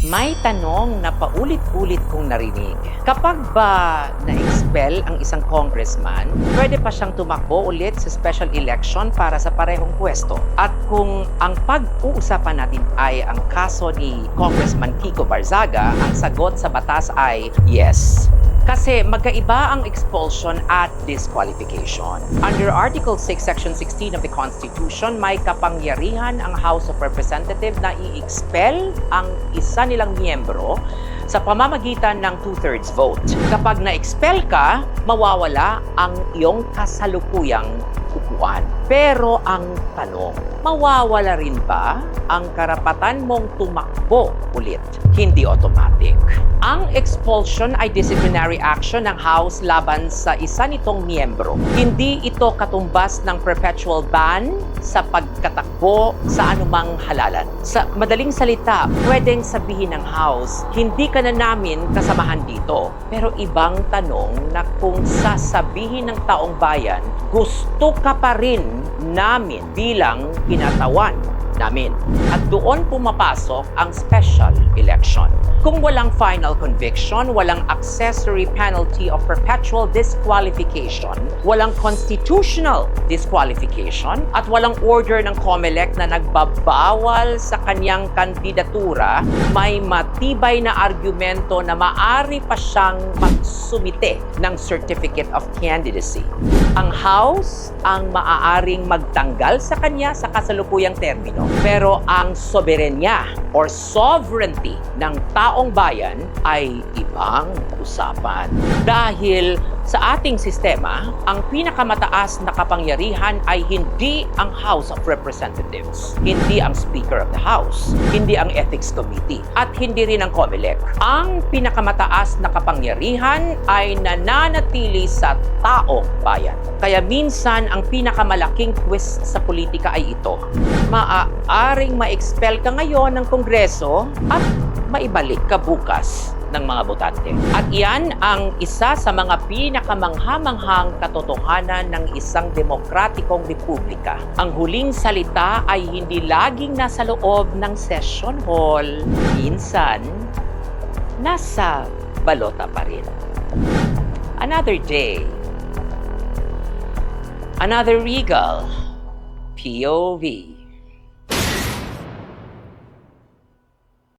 May tanong na paulit-ulit kong narinig. Kapag ba na-expel ang isang congressman, pwede pa siyang tumakbo ulit sa special election para sa parehong pwesto? At kung ang pag-uusapan natin ay ang kaso ni Congressman Kiko Barzaga, ang sagot sa batas ay yes. Kasi magkaiba ang expulsion at disqualification. Under Article 6, Section 16 of the Constitution, may kapangyarihan ang House of Representatives na i-expel ang isa nilang miyembro sa pamamagitan ng 2/3 vote. Kapag na-expel ka, mawawala ang iyong kasalukuyang upuan. Pero ang tanong, mawawala rin ba ang karapatan mong tumakbo ulit? Hindi automatic. Ang expulsion ay disciplinary action ng House laban sa isa nitong miyembro. Hindi ito katumbas ng perpetual ban sa pagkatakbo sa anumang halalan. Sa madaling salita, pwedeng sabihin ng House, hindi ka na namin kasamahan dito. Pero ibang tanong na kung sasabihin ng taong bayan, gusto ka pa rin namin bilang kinatawan namin. At doon pumapasok ang special election. Kung walang final conviction, walang accessory penalty of perpetual disqualification, walang constitutional disqualification, at walang order ng COMELEC na nagbabawal sa kanyang kandidatura, may matibay na argumento na maari pa siyang magsumite ng Certificate of Candidacy. Ang House ang maaaring magtanggal sa kanya sa kasalukuyang termino. Pero ang soberenya or sovereignty ng taong bayan ay ibang usapan. Dahil sa ating sistema, ang pinakamataas na kapangyarihan ay hindi ang House of Representatives, hindi ang Speaker of the House, hindi ang Ethics Committee, at hindi rin ang COMELEC. Ang pinakamataas na kapangyarihan ay nananatili sa taong bayan. Kaya minsan, ang pinakamalaking twist sa politika ay ito. Maaaring ma-expel ka ngayon ng Kongreso at maibalik ka bukas ng mga botante. At iyan ang isa sa mga pinakamanghamanghang katotohanan ng isang demokratikong republika. Ang huling salita ay hindi laging nasa loob ng session hall. Minsan, nasa balota pa rin. Another day, another regal POV.